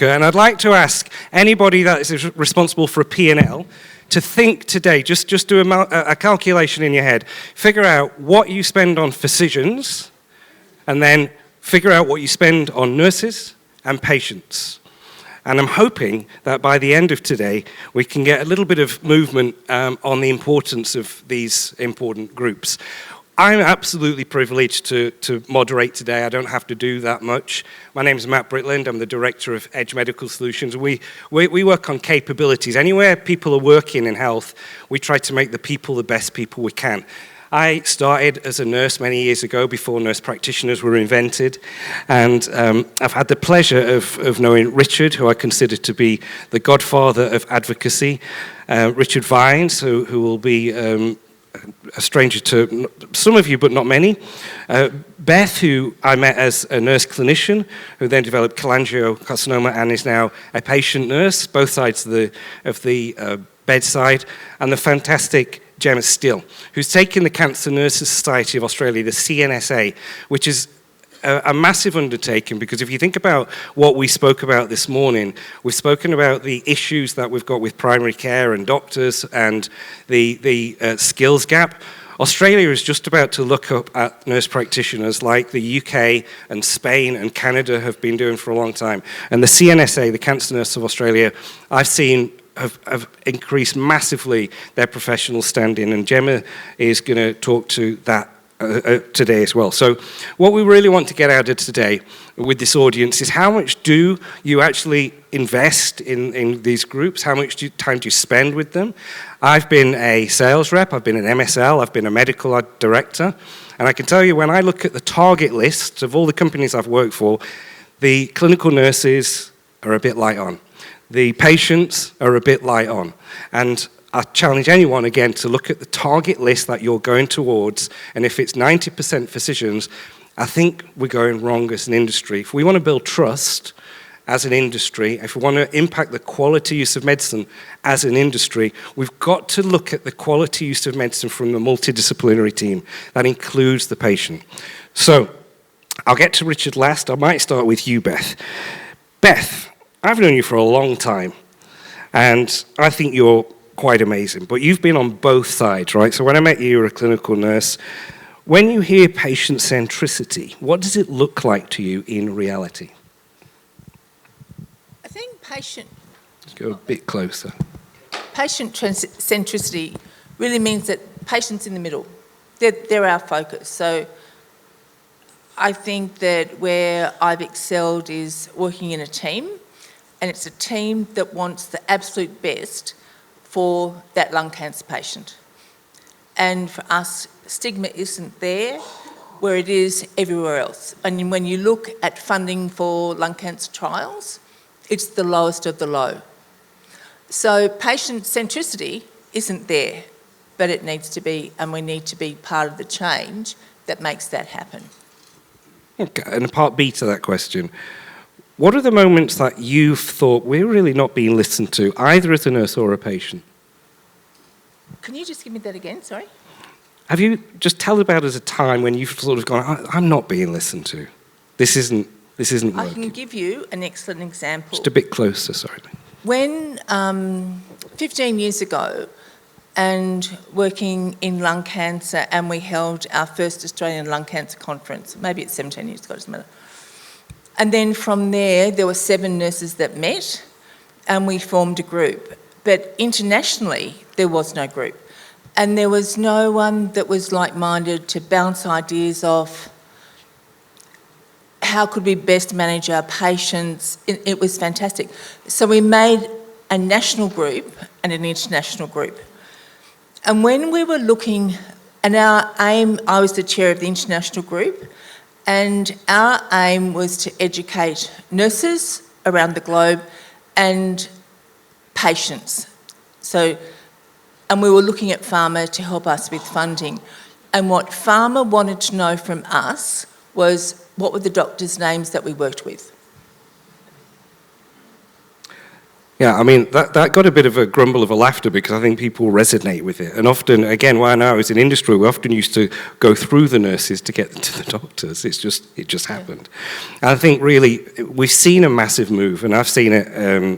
America, and I'd like to ask anybody that is responsible for a P&L to think today, just do a calculation in your head. Figure out what you spend on physicians, and then figure out what you spend on nurses and patients. And I'm hoping that by the end of today, we can get a little bit of movement on the importance of these important groups. I'm absolutely privileged to moderate today. I don't have to do that much. My name is Matt Britland. I'm the director of Edge Medical Solutions. We work on capabilities. Anywhere people are working in health, we try to make the people the best people we can. I started as a nurse many years ago, before nurse practitioners were invented, and I've had the pleasure of knowing Richard, who I consider to be the godfather of advocacy, Richard Vines, who will be a stranger to some of you, but not many. Beth, who I met as a nurse clinician, who then developed cholangiocarcinoma and is now a patient nurse, both sides of the bedside, and the fantastic Jemma, who's taken the Cancer Nurses Society of Australia, the CNSA, which is a massive undertaking, because if you think about what we spoke about this morning, we've spoken about the issues that we've got with primary care and doctors and the skills gap. Australia is just about to look up at nurse practitioners like the UK and Spain and Canada have been doing for a long time. And the CNSA, the Cancer Nurses of Australia, I've seen have increased massively their professional standing, and Jemma is going to talk to that today as well. So what we really want to get out of today with this audience is how much do you actually invest in these groups? How much time do you spend with them? I've been a sales rep, I've been an MSL, I've been a medical director, and I can tell you when I look at the target lists of all the companies I've worked for, the clinical nurses are a bit light on. The patients are a bit light on. And I challenge anyone again to look at the target list that you're going towards, and if it's 90% physicians, I think we're going wrong as an industry. If we want to build trust as an industry, if we want to impact the quality use of medicine as an industry, we've got to look at the quality use of medicine from the multidisciplinary team. That includes the patient. So I'll get to Richard last. I might start with you, Beth. Beth, I've known you for a long time, and I think you're quite amazing, but you've been on both sides, right? So when I met you, you were a clinical nurse. When you hear patient centricity, what does it look like to you in reality? I think patient... Let's go a bit closer. Patient centricity really means that patients in the middle. They're our focus. So I think that where I've excelled is working in a team, and it's a team that wants the absolute best for that lung cancer patient. And for us, stigma isn't there where it is everywhere else. And when you look at funding for lung cancer trials, it's the lowest of the low. So patient centricity isn't there, but it needs to be, and we need to be part of the change that makes that happen. Okay, and part B to that question. What are the moments that you've thought we're really not being listened to, either as a nurse or a patient? Can you just give me that again, sorry? Have you just tell about as a time when you've sort of gone, I'm not being listened to. This isn't working. I can give you an excellent example. Just a bit closer, sorry. When 15 years ago, and working in lung cancer, and we held our first Australian lung cancer conference, maybe it's 17 years ago, doesn't matter. And then from there were 7 nurses that met, and we formed a group. But internationally, there was no group. And there was no one that was like-minded to bounce ideas off. How could we best manage our patients? It was fantastic. So we made a national group and an international group. And when we were looking, and our aim, I was the chair of the international group, and our aim was to educate nurses around the globe and patients. So, and we were looking at pharma to help us with funding. And what pharma wanted to know from us was what were the doctors' names that we worked with. Yeah, I mean, that got a bit of a grumble of a laughter because I think people resonate with it. And often, again, when I was in industry, we often used to go through the nurses to get to the doctors. It just happened. And I think really, we've seen a massive move, and I've seen it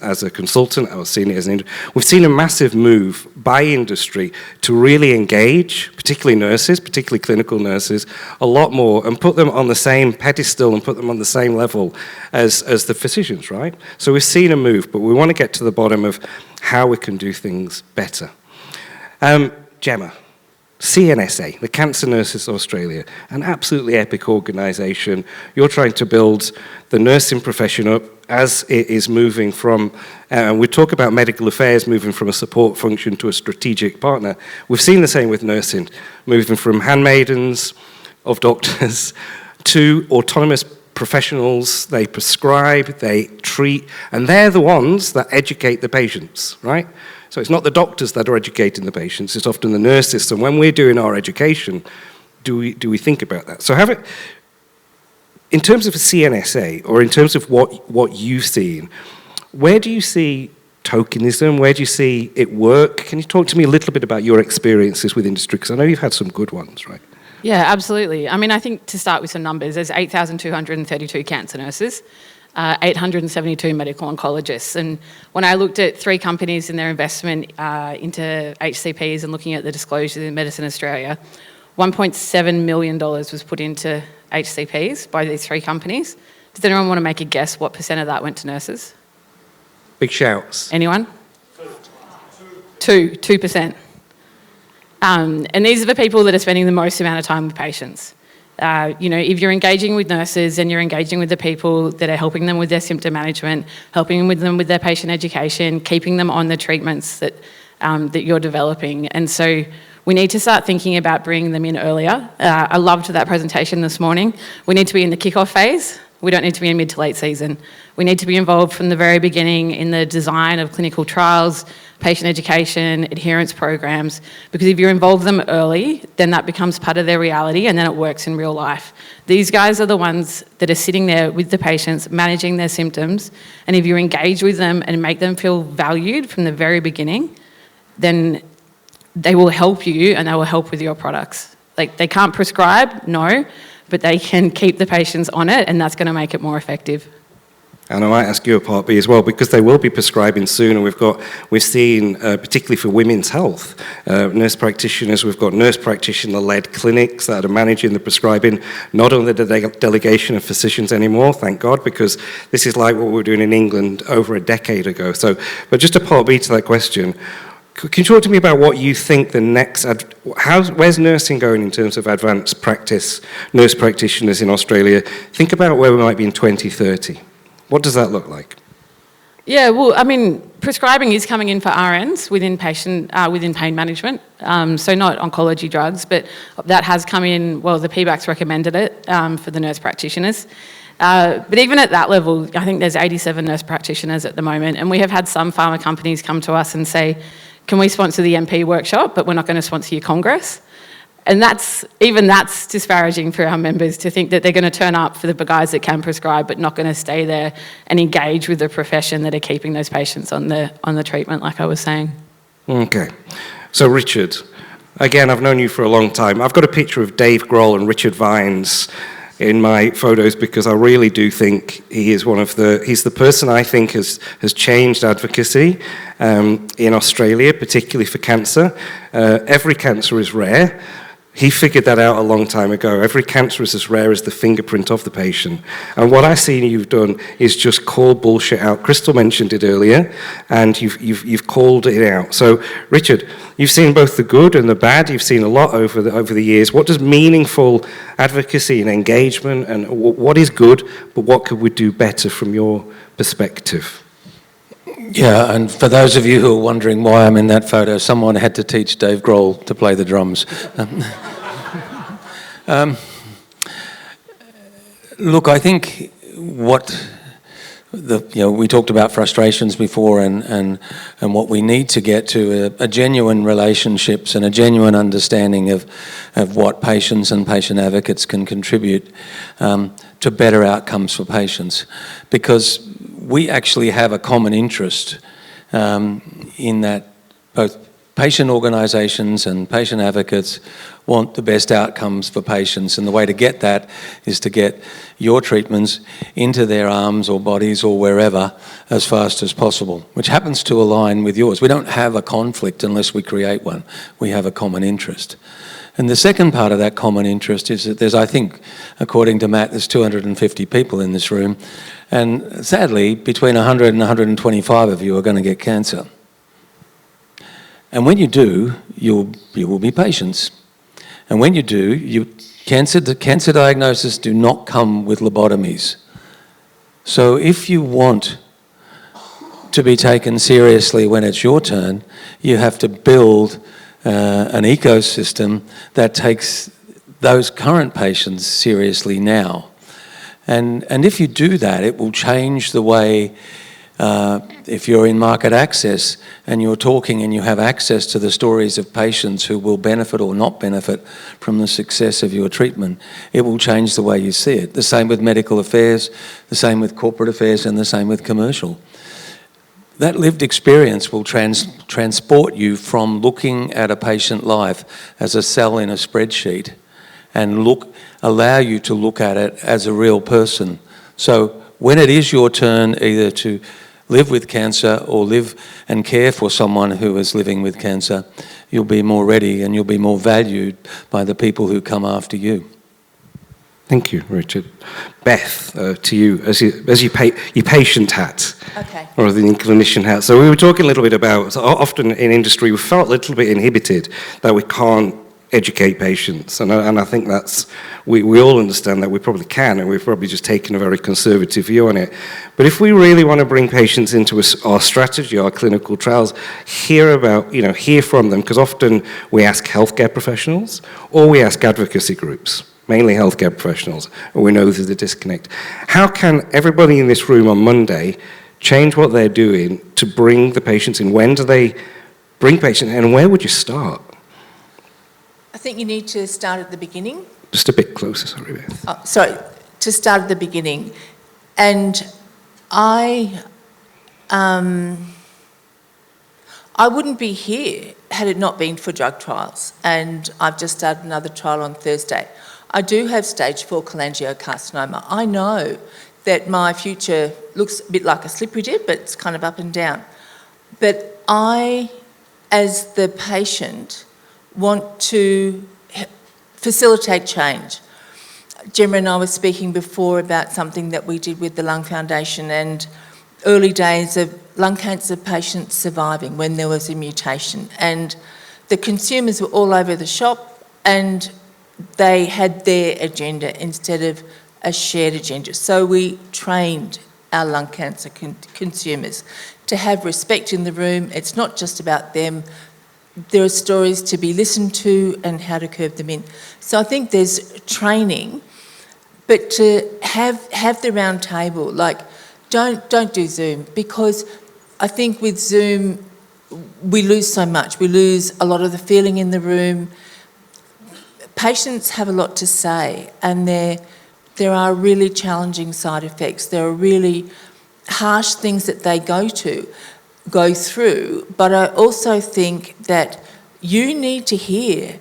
as a consultant, I've seen it as an we've seen a massive move by industry to really engage, particularly nurses, particularly clinical nurses, a lot more, and put them on the same pedestal and put them on the same level as the physicians, right? So we've seen a move, but we want to get to the bottom of how we can do things better. Jemma, CNSA, the Cancer Nurses Australia, an absolutely epic organisation. You're trying to build the nursing profession up as it is moving from, we talk about medical affairs moving from a support function to a strategic partner. We've seen the same with nursing, moving from handmaidens of doctors to autonomous professionals. They prescribe, they treat, and they're the ones that educate the patients, right? So it's not the doctors that are educating the patients, it's often the nurses. So when we're doing our education, do we think about that? So in terms of a CNSA, or in terms of what you've seen, where do you see tokenism? Where do you see it work? Can you talk to me a little bit about your experiences with industry? Because I know you've had some good ones, right? Yeah, absolutely. I mean, I think to start with some numbers, there's 8,232 cancer nurses, 872 medical oncologists. And when I looked at 3 companies and their investment into HCPs and looking at the disclosures in Medicine Australia, $1.7 million was put into HCPs by these 3 companies. Does anyone want to make a guess what % of that went to nurses? Big shouts. Anyone? 2%. And these are the people that are spending the most amount of time with patients. If you're engaging with nurses and you're engaging with the people that are helping them with their symptom management, helping them with their patient education, keeping them on the treatments that you're developing. And so we need to start thinking about bringing them in earlier. I loved that presentation this morning. We need to be in the kickoff phase. We don't need to be in mid to late season. We need to be involved from the very beginning in the design of clinical trials, patient education, adherence programs, because if you involve them early, then that becomes part of their reality and then it works in real life. These guys are the ones that are sitting there with the patients, managing their symptoms, and if you engage with them and make them feel valued from the very beginning, then they will help you and they will help with your products. Like, they can't prescribe, no, but they can keep the patients on it, and that's going to make it more effective. And I might ask you a part B as well, because they will be prescribing soon, and we've seen, particularly for women's health, nurse practitioners, we've got nurse practitioner-led clinics that are managing the prescribing, not only the delegation of physicians anymore, thank God, because this is like what we were doing in England over a decade ago. So, but just a part B to that question, can you talk to me about what you think the next, where's nursing going in terms of advanced practice, nurse practitioners in Australia? Think about where we might be in 2030. What does that look like? Yeah, well, I mean, prescribing is coming in for RNs within pain management, so not oncology drugs, but that has come in, well, the PBAC's recommended it for the nurse practitioners. But even at that level, I think there's 87 nurse practitioners at the moment, and we have had some pharma companies come to us and say, can we sponsor the MP workshop, but we're not going to sponsor your congress? And that's disparaging for our members to think that they're going to turn up for the guys that can prescribe but not going to stay there and engage with the profession that are keeping those patients on the treatment, like I was saying. Okay. So Richard, again, I've known you for a long time. I've got a picture of Dave Grohl and Richard Vines in my photos because I really do think he is he's the person I think has changed advocacy in Australia, particularly for cancer. Every cancer is rare. He figured that out a long time ago. Every cancer is as rare as the fingerprint of the patient. And what I see you've done is just call bullshit out. Crystal mentioned it earlier, and you've called it out. So, Richard, you've seen both the good and the bad. You've seen a lot over the years. What does meaningful advocacy and engagement, and what is good, but what could we do better from your perspective? Yeah, and for those of you who are wondering why I'm in that photo, someone had to teach Dave Grohl to play the drums. Look, I think we talked about frustrations before, and what we need to get to a genuine relationships and a genuine understanding of what patients and patient advocates can contribute to better outcomes for patients, because we actually have a common interest in that both patient organisations and patient advocates want the best outcomes for patients, and the way to get that is to get your treatments into their arms or bodies or wherever as fast as possible, which happens to align with yours. We don't have a conflict unless we create one. We have a common interest. And the second part of that common interest is that there's, I think, according to Matt, there's 250 people in this room, and sadly, between 100 and 125 of you are going to get cancer. And when you do, you will be patients. And when you do, cancer diagnoses do not come with lobotomies. So if you want to be taken seriously when it's your turn, you have to build an ecosystem that takes those current patients seriously now. And if you do that, it will change the way, if you're in market access and you're talking and you have access to the stories of patients who will benefit or not benefit from the success of your treatment, it will change the way you see it. The same with medical affairs, the same with corporate affairs, and the same with commercial. That lived experience will transport you from looking at a patient life as a cell in a spreadsheet and allow you to look at it as a real person. So when it is your turn either to live with cancer or live and care for someone who is living with cancer, you'll be more ready and you'll be more valued by the people who come after you. Thank you, Richard. Beth, to you, as your patient hat, Okay. rather than clinician hat. So we were talking a little bit about, so often in industry we felt a little bit inhibited that we can't educate patients, and I think that's, we all understand that we probably can, and we've probably just taken a very conservative view on it. But if we really want to bring patients into our strategy, our clinical trials, hear from them, because often we ask healthcare professionals or we ask advocacy groups, mainly healthcare professionals, and we know there's a disconnect. How can everybody in this room on Monday change what they're doing to bring the patients in? When do they bring patients, and where would you start? I think you need to start at the beginning. Just a bit closer, sorry, Beth. To start at the beginning. And I wouldn't be here had it not been for drug trials. And I've just started another trial on Thursday. I do have stage 4 cholangiocarcinoma. I know that my future looks a bit like a slippery dip, but it's kind of up and down. But I, as the patient, want to facilitate change. Jemma and I were speaking before about something that we did with the Lung Foundation and early days of lung cancer patients surviving when there was a mutation. And the consumers were all over the shop and they had their agenda instead of a shared agenda. So we trained our lung cancer consumers to have respect in the room. It's not just about them. There are stories to be listened to and how to curb them in. So I think there's training, but to have the round table, like don't do Zoom, because I think with Zoom we lose so much. We lose a lot of the feeling in the room. Patients have a lot to say, and there are really challenging side effects. There are really harsh things that they go through, but I also think that you need to hear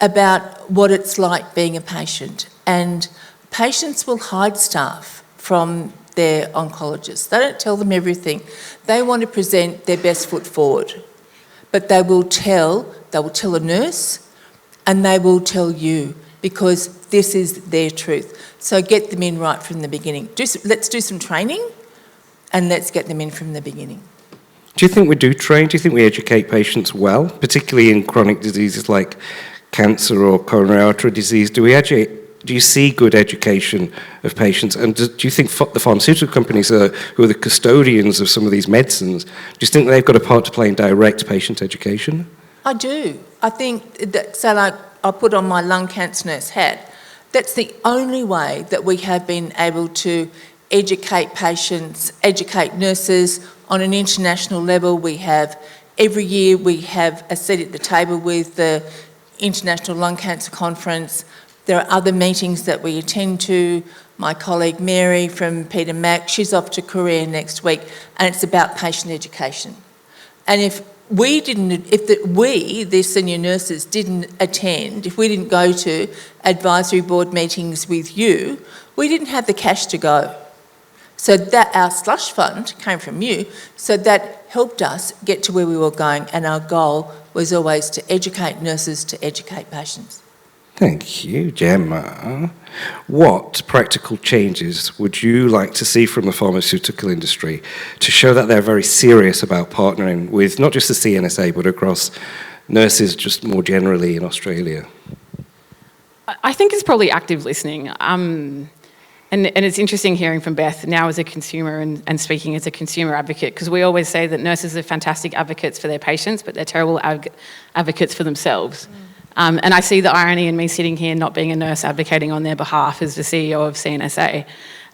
about what it's like being a patient, and patients will hide stuff from their oncologists. They don't tell them everything. They want to present their best foot forward, but they will tell a nurse and they will tell you, because this is their truth. So get them in right from the beginning. Let's do some training and let's get them in from the beginning. Do you think we do train? Do you think we educate patients well, particularly in chronic diseases like cancer or coronary artery disease? Do you see good education of patients? And do you think the pharmaceutical companies who are the custodians of some of these medicines, do you think they've got a part to play in direct patient education? I do. I think that, so like I put on my lung cancer nurse hat, that's the only way that we have been able to educate patients, educate nurses on an international level. Every year we have a seat at the table with the International Lung Cancer Conference. There are other meetings that we attend to. My colleague Mary from Peter Mac, she's off to Korea next week, and it's about patient education. And if the senior nurses didn't attend, if we didn't go to advisory board meetings with you, we didn't have the cash to go. So that our slush fund came from you, so that helped us get to where we were going, and our goal was always to educate nurses to educate patients. Thank you, Jemma. What practical changes would you like to see from the pharmaceutical industry to show that they're very serious about partnering with not just the CNSA, but across nurses just more generally in Australia? I think it's probably active listening. And it's interesting hearing from Beth now as a consumer and speaking as a consumer advocate, because we always say that nurses are fantastic advocates for their patients, but they're terrible advocates for themselves. And I see the irony in me sitting here not being a nurse advocating on their behalf as the CEO of CNSA.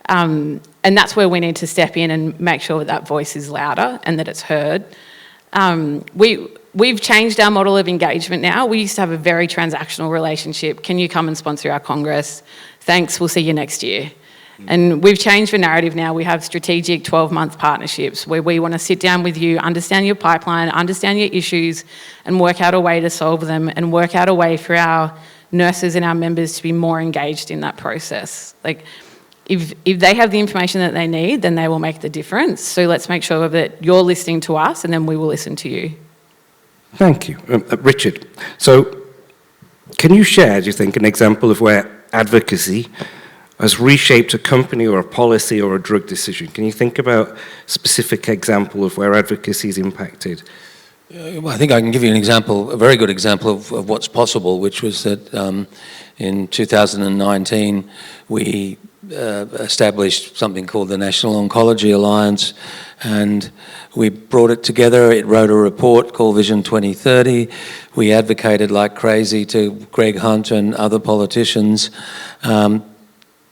And that's where we need to step in and make sure that voice is louder and that it's heard. We've changed our model of engagement now. We used to have a very transactional relationship. Can you come and sponsor our Congress? Thanks, we'll see you next year. And we've changed the narrative now. We have strategic 12-month partnerships where we want to sit down with you, understand your pipeline, understand your issues, and work out a way to solve them, and work out a way for our nurses and our members to be more engaged in that process. Like, if they have the information that they need, then they will make the difference. So let's make sure that you're listening to us, and then we will listen to you. Thank you. Richard, so can you share, do you think, an example of where advocacy has reshaped a company or a policy or a drug decision? Can you think about a specific example of where advocacy is impacted? Well, I think I can give you an example, a very good example of what's possible, which was that in 2019 we established something called the National Oncology Alliance, and we brought it together. It wrote a report called Vision 2030. We advocated like crazy to Greg Hunt and other politicians,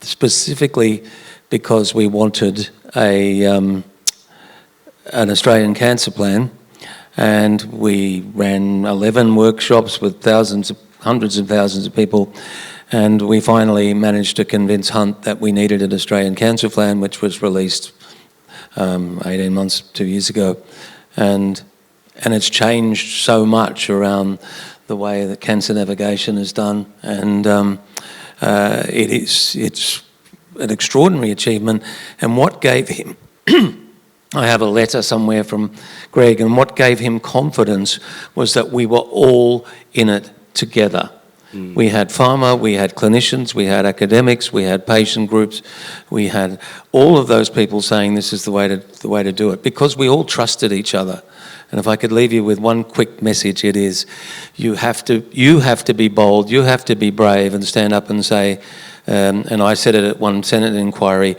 specifically because we wanted an Australian cancer plan, and we ran 11 workshops with hundreds of thousands of people, and we finally managed to convince Hunt that we needed an Australian cancer plan, which was released 18 months, 2 years ago, and it's changed so much around the way that cancer navigation is done, and it's an extraordinary achievement. And what gave him, I have a letter somewhere from Greg, and what gave him confidence was that we were all in it together. We had pharma, we had clinicians, we had academics, we had patient groups, we had all of those people saying this is the way to do it, because we all trusted each other. And if I could leave you with one quick message, it is you have to be bold, you have to be brave and stand up and say, and I said it at one Senate inquiry,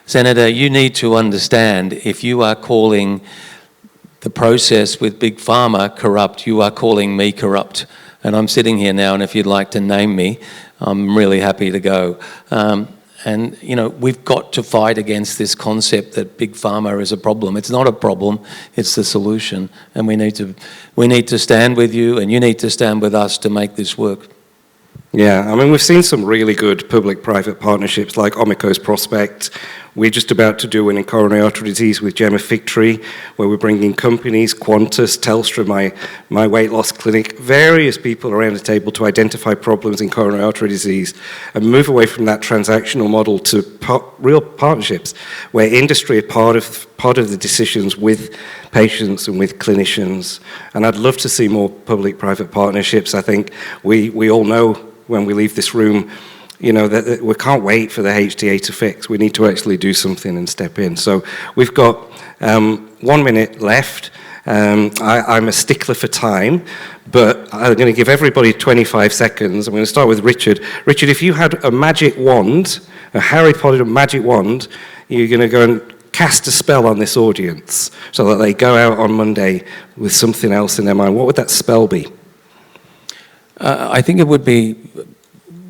Senator, you need to understand, if you are calling the process with Big Pharma corrupt, you are calling me corrupt. And I'm sitting here now, and if you'd like to name me, I'm really happy to go. And, you know, we've got to fight against this concept that Big Pharma is a problem. It's not a problem, it's the solution. And we need to stand with you, and you need to stand with us to make this work. Yeah, I mean, we've seen some really good public-private partnerships like Omico's Prospect. We're just about to do one in coronary artery disease with Jemma Figtree, where we're bringing companies, Qantas, Telstra, my weight loss clinic, various people around the table to identify problems in coronary artery disease and move away from that transactional model to real partnerships, where industry are part of the decisions with patients and with clinicians. And I'd love to see more public-private partnerships. I think we all know when we leave this room, you know, that we can't wait for the HTA to fix. We need to actually do something and step in. So we've got 1 minute left. I'm a stickler for time, but I'm going to give everybody 25 seconds. I'm going to start with Richard. Richard, if you had a magic wand, a Harry Potter magic wand, you're going to go and cast a spell on this audience so that they go out on Monday with something else in their mind. What would that spell be? I think it would be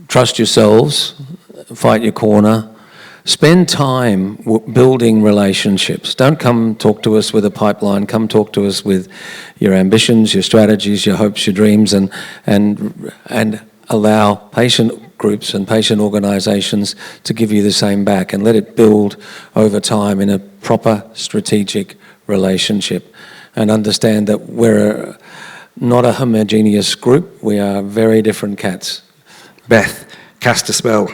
trust yourselves, fight your corner, spend time building relationships. Don't come talk to us with a pipeline, come talk to us with your ambitions, your strategies, your hopes, your dreams, and allow patient groups and patient organisations to give you the same back, and let it build over time in a proper strategic relationship, and understand that we're not a homogeneous group, we are very different cats. Beth, cast a spell.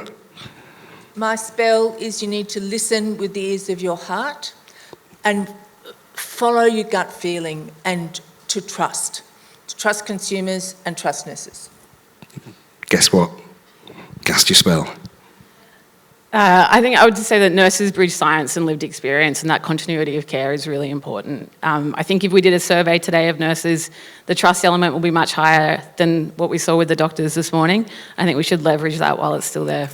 My spell is you need to listen with the ears of your heart and follow your gut feeling, and to trust consumers and trust nurses. Guess what? Cast your spell. I think I would say that nurses bridge science and lived experience, and that continuity of care is really important. I think if we did a survey today of nurses, the trust element will be much higher than what we saw with the doctors this morning. I think we should leverage that while it's still there.